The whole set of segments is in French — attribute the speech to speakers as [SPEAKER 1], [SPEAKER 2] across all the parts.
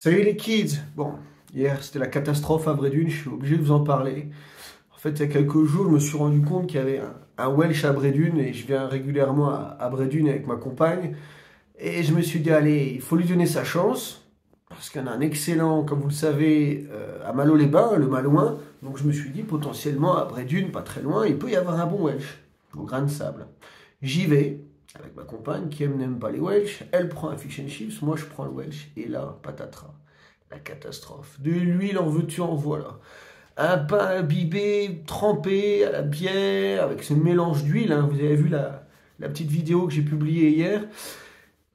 [SPEAKER 1] Salut les kids! Bon, hier c'était la catastrophe à Bredune, je suis obligé de vous en parler. En fait, il y a quelques jours, je me suis rendu compte qu'il y avait un Welsh à Bredune et je viens régulièrement à Bredune avec ma compagne. Et je me suis dit, allez, il faut lui donner sa chance parce qu'il y en a un excellent, comme vous le savez, à Malo-les-Bains, le Malouin. Donc je me suis dit, potentiellement à Bredune, pas très loin, il peut y avoir un bon Welsh au grain de sable. J'y vais avec ma compagne qui n'aime pas les Welsh. Elle prend un fish and chips, moi je prends le Welsh. Et là, patatras, la catastrophe. De l'huile en veux-tu en voilà. Un pain imbibé, trempé à la bière, avec ce mélange d'huile, hein. Vous avez vu la petite vidéo que j'ai publiée hier.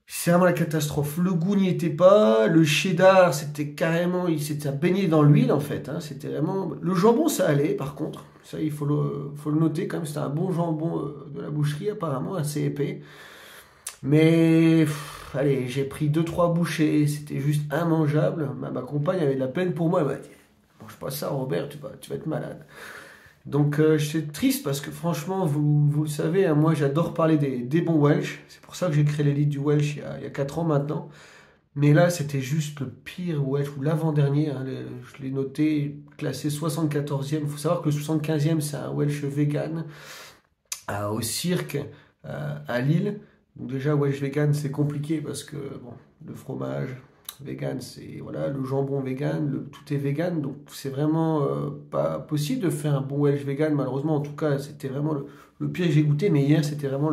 [SPEAKER 1] C'est vraiment la catastrophe. Le goût n'y était pas. Le cheddar, c'était carrément, il s'était baigné dans l'huile en fait, hein. C'était vraiment. Le jambon, ça allait par contre. Ça, il faut le noter quand même. C'était un bon jambon de la boucherie, apparemment, assez épais. Mais allez, j'ai pris deux trois bouchées. C'était juste immangeable. Ma compagne avait de la peine pour moi. Elle m'a dit, mange pas ça, Robert, tu vas être malade. Donc je suis triste parce que franchement, vous le savez, hein, moi j'adore parler des bons Welsh. C'est pour ça que j'ai créé l'élite du Welsh il y a 4 ans maintenant. Mais là, c'était juste le pire Welsh, ou l'avant-dernier, hein, je l'ai noté, classé 74e. Il faut savoir que le 75e, c'est un Welsh vegan au cirque à Lille. Donc déjà, Welsh vegan, c'est compliqué parce que bon, le fromage vegan, c'est voilà, le jambon vegan, tout est vegan, donc c'est vraiment pas possible de faire un bon Welsh vegan, malheureusement. En tout cas, c'était vraiment le pire que j'ai goûté, mais hier, c'était vraiment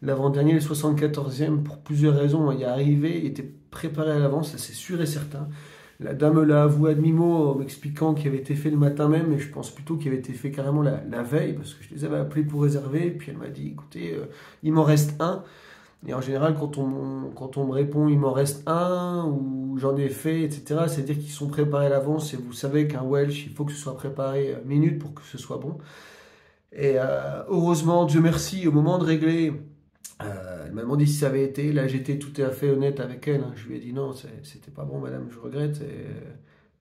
[SPEAKER 1] l'avant-dernier, le 74e, pour plusieurs raisons. Il est arrivé, il était préparé à l'avance, ça c'est sûr et certain. La dame l'a avoué à demi-mot en m'expliquant qu'il avait été fait le matin même, mais je pense plutôt qu'il avait été fait carrément la veille, parce que je les avais appelés pour réserver, et puis elle m'a dit, écoutez, il m'en reste un. Et en général, quand on me répond il m'en reste un ou j'en ai fait, etc., c'est-à-dire qu'ils sont préparés à l'avance et vous savez qu'un Welsh, il faut que ce soit préparé minute pour que ce soit bon. Et heureusement, Dieu merci, au moment de régler, elle m'a demandé si ça avait été. Là, j'étais tout à fait honnête avec elle, hein. Je lui ai dit non, c'était pas bon, madame, je regrette. Et,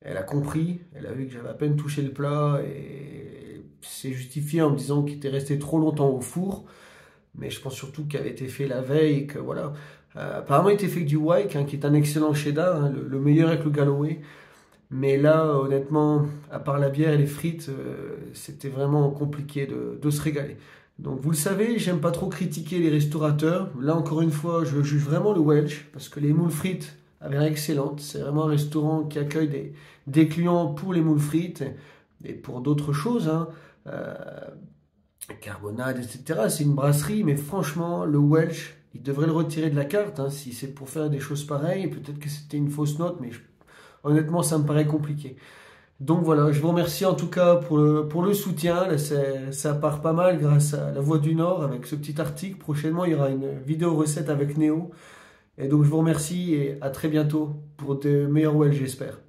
[SPEAKER 1] elle a compris, elle a vu que j'avais à peine touché le plat et c'est justifié en me disant qu'il était resté trop longtemps au four. Mais je pense surtout qu'il avait été fait la veille et que voilà. Apparemment, il était fait avec du Wyke, hein, qui est un excellent cheddar, hein, le meilleur avec le Galloway. Mais là, honnêtement, à part la bière et les frites, c'était vraiment compliqué de se régaler. Donc, vous le savez, j'aime pas trop critiquer les restaurateurs. Là, encore une fois, je juge vraiment le Welsh parce que les moules frites avaient l'air excellentes. C'est vraiment un restaurant qui accueille des clients pour les moules frites et pour d'autres choses, hein. Euh, Carbonade, etc. C'est une brasserie, mais franchement, le Welsh, il devrait le retirer de la carte, hein, si c'est pour faire des choses pareilles. Peut-être que c'était une fausse note, mais honnêtement, ça me paraît compliqué. Donc voilà, je vous remercie en tout cas pour le soutien. Là, ça part pas mal grâce à La Voix du Nord avec ce petit article. Prochainement, il y aura une vidéo recette avec Néo. Et donc je vous remercie et à très bientôt pour de meilleurs Welsh, j'espère.